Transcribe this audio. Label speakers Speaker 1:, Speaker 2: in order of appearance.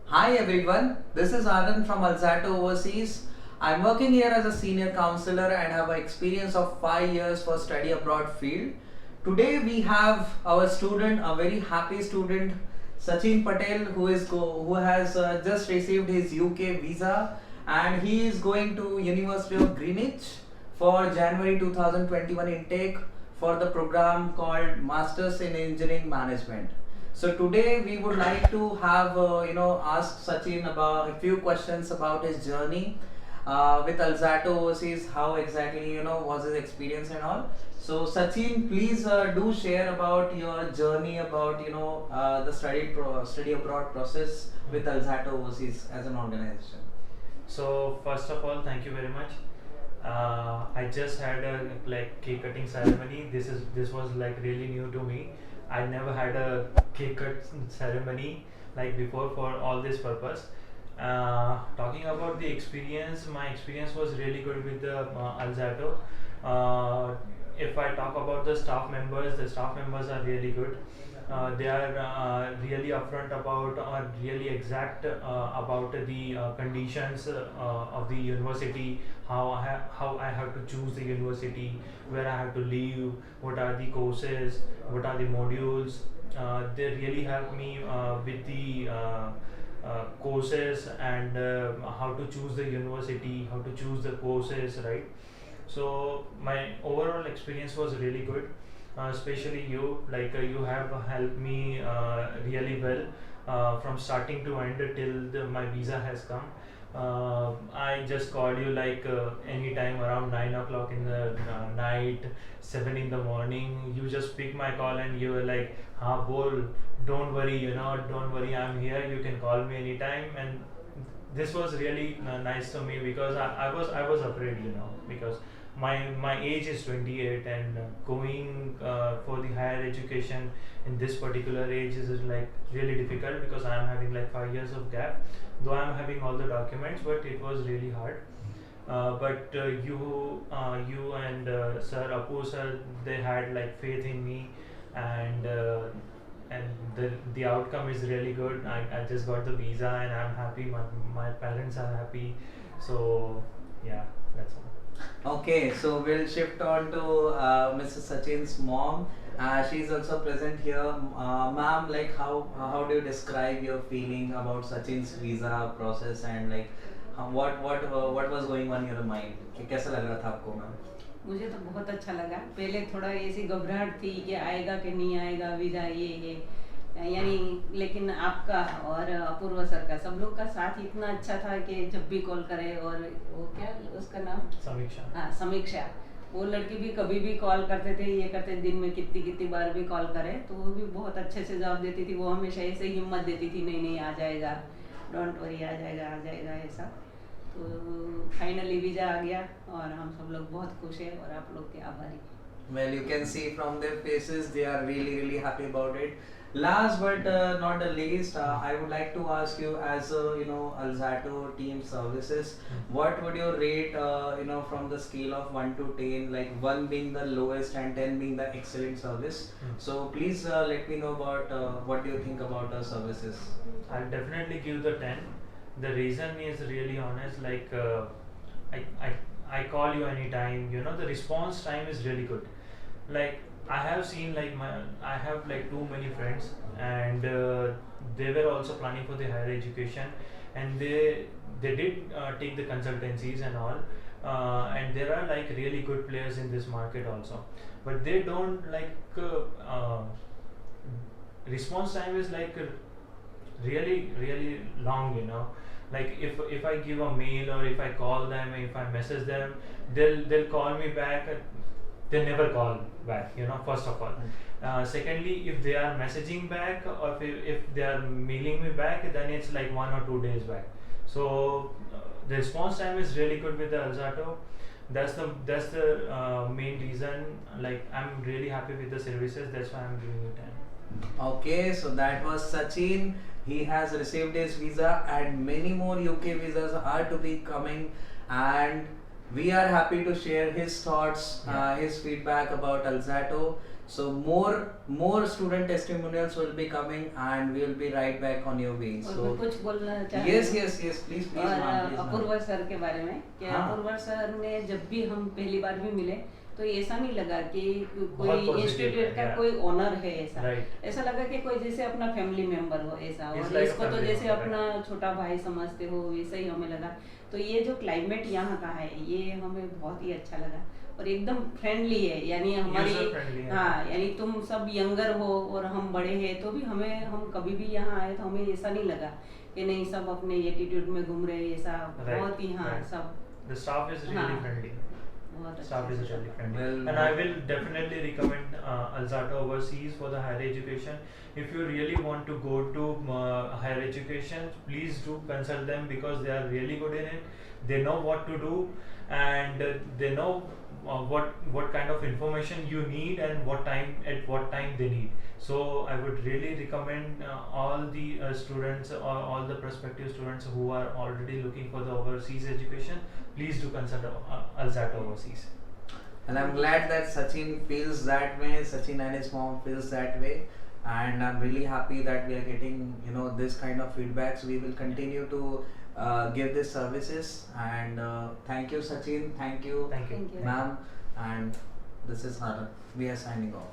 Speaker 1: Hi everyone, this is Anand from Alzato Overseas. I'm working here as a senior counselor and have an experience of 5 years for study abroad field. Today we have our student, a very happy student, Sachin Patel, who has just received his UK visa and he is going to University of Greenwich for January 2021 intake for the program called Masters in Engineering Management. So today we would like to have ask Sachin about a few questions about his journey with Alzato Overseas, how exactly was his experience and all. So Sachin, please do share about your journey about the study abroad process with Alzato Overseas as an organization.
Speaker 2: So first of all, thank you very much. I just had a cake cutting ceremony. This was like really new to me. I never had a cake cut ceremony like before for all this purpose. Talking about the experience, my experience was really good with the Alzato. If I talk about the staff members are really good. They are really upfront about or really exact about the conditions of the university, how I have to choose the university, where I have to live, what are the courses, what are the modules. They really help me with the courses and how to choose the university, how to choose the courses, right? So my overall experience was really good, especially you. You have helped me really well from starting to end till my visa has come. I just called you anytime around 9 o'clock in the night, 7 in the morning. You just pick my call and you were like, "Ha, bol, don't worry, don't worry, I'm here. You can call me anytime." And this was really nice to me because I was afraid, because my age is 28 and going for the higher education in this particular age is like really difficult because I am having like 5 years of gap, though I am having all the documents, but it was really hard. But you and Sir Apu sir, they had like faith in me, and the outcome is really good. I just got the visa and I'm happy. My parents are happy, so yeah, that's all.
Speaker 1: Okay, so we'll shift on to Mrs. Sachin's mom. She's also present here. Ma'am, like how do you describe your feeling about Sachin's visa process and like what was going on in your mind? कि कैसा लग रहा था आपको ma'am?
Speaker 3: मुझे तो बहुत अच्छा लगा। पहले थोड़ा ऐसी घबराहट थी कि आएगा कि नहीं आएगा वीज़ा ये यानी, लेकिन आपका और अपूर्व सर का सब लोग का साथ इतना अच्छा था कि जब भी कॉल करे, और वो क्या उसका नाम,
Speaker 2: समीक्षा।
Speaker 3: हाँ समीक्षा, वो लड़की भी कभी भी कॉल करते थे, ये करते दिन में कितनी कितनी बार भी कॉल करे तो वो भी बहुत अच्छे से जवाब देती थी। वो हमेशा ऐसे हिम्मत देती थी, नहीं नहीं आ जाएगा, डोंट वरी, आ जाएगा ऐसा। तो फाइनली वीज़ा आ गया और हम सब लोग बहुत खुश हैं और आप लोग के आभारी।
Speaker 1: Well, you can see from their faces they are really happy about it. Last but not the least, I would like to ask you as Alzato team services, what would you rate from the scale of 1 to 10, like 1 being the lowest and 10 being the excellent service. So please let me know about what do you think about our services.
Speaker 2: I'll definitely give the 10. The reason is really honest. I, I I call you anytime. The response time is really good. Like I have seen I have like too many friends, and they were also planning for the higher education, and they did take the consultancies and all, and there are like really good players in this market also, but they don't response time is really long. Like if I give a mail or if I call them, if I message them, they'll call me back. They never call back, first of all. Secondly, if they are messaging back or if they are mailing me back, then it's like 1 or 2 days back. So the response time is really good with the Alzato. That's the main reason. Like I'm really happy with the services. That's why I'm giving it 10.
Speaker 1: Okay, so that was Sachin. He has received his visa, and many more UK visas are to be coming. And we are happy to share his thoughts, his feedback about Alzato. So more student testimonials will be coming, and we will be right back on your way.
Speaker 3: और
Speaker 1: So
Speaker 3: मैं कुछ बोलना चाहती
Speaker 1: yes,
Speaker 3: हूँ।
Speaker 1: yes, please,
Speaker 3: और
Speaker 1: ma'am, please, ma'am.
Speaker 3: Apoorva sir के बारे में कि
Speaker 1: हाँ।
Speaker 3: अपूर्वा सर ने जब भी हम पहली बार भी मिले तो ऐसा नहीं लगा कि
Speaker 2: बहुत
Speaker 3: कोई
Speaker 2: positive
Speaker 3: इंस्टीट्यूट का
Speaker 2: है, yeah.
Speaker 3: कोई ओनर है ऐसा
Speaker 2: Right.
Speaker 3: ऐसा लगा कि कोई जैसे अपना फैमिली मेंबर हो ऐसा,
Speaker 2: It's
Speaker 3: और
Speaker 2: like a
Speaker 3: इसको तो
Speaker 2: family
Speaker 3: जैसे
Speaker 2: member,
Speaker 3: अपना छोटा भाई समझते हो वैसे ही हमें लगा। तो ये जो क्लाइमेट यहाँ का है ये हमें बहुत ही अच्छा लगा, और एकदम फ्रेंडली है, यानी हमारी
Speaker 2: User friendly है।
Speaker 3: हाँ, यानी तुम सब यंगर हो और हम बड़े हैं तो भी हमें, हम कभी भी यहाँ आए तो हमें ऐसा नहीं लगा कि नहीं सब अपने एटीट्यूड में घूम रहे हैं, ऐसा
Speaker 2: Right,
Speaker 3: बहुत ही हाँ
Speaker 2: right.
Speaker 3: सब
Speaker 2: The staff is really
Speaker 3: हाँ।
Speaker 2: friendly.
Speaker 3: बहुत
Speaker 2: Staff
Speaker 3: अच्छे
Speaker 2: is
Speaker 3: से
Speaker 2: really
Speaker 3: सब।
Speaker 2: friendly.
Speaker 1: Well,
Speaker 2: And I will definitely recommend Alzata Overseas for the higher education. If you really want to go to higher education, please do consult them because they are really good in it. They know what to do, and they know what kind of information you need and what time they need. So I would really recommend all the students or all the prospective students who are already looking for the overseas education, please do consult Alzata Overseas.
Speaker 1: And I'm glad that Sachin feels that way. Sachin and his mom feels that way, and I'm really happy that we are getting this kind of feedbacks. We will continue to give these services, and thank you, Sachin. Thank you,
Speaker 2: Thank you.
Speaker 3: Thank you.
Speaker 1: ma'am. And this is Haran. We are signing off.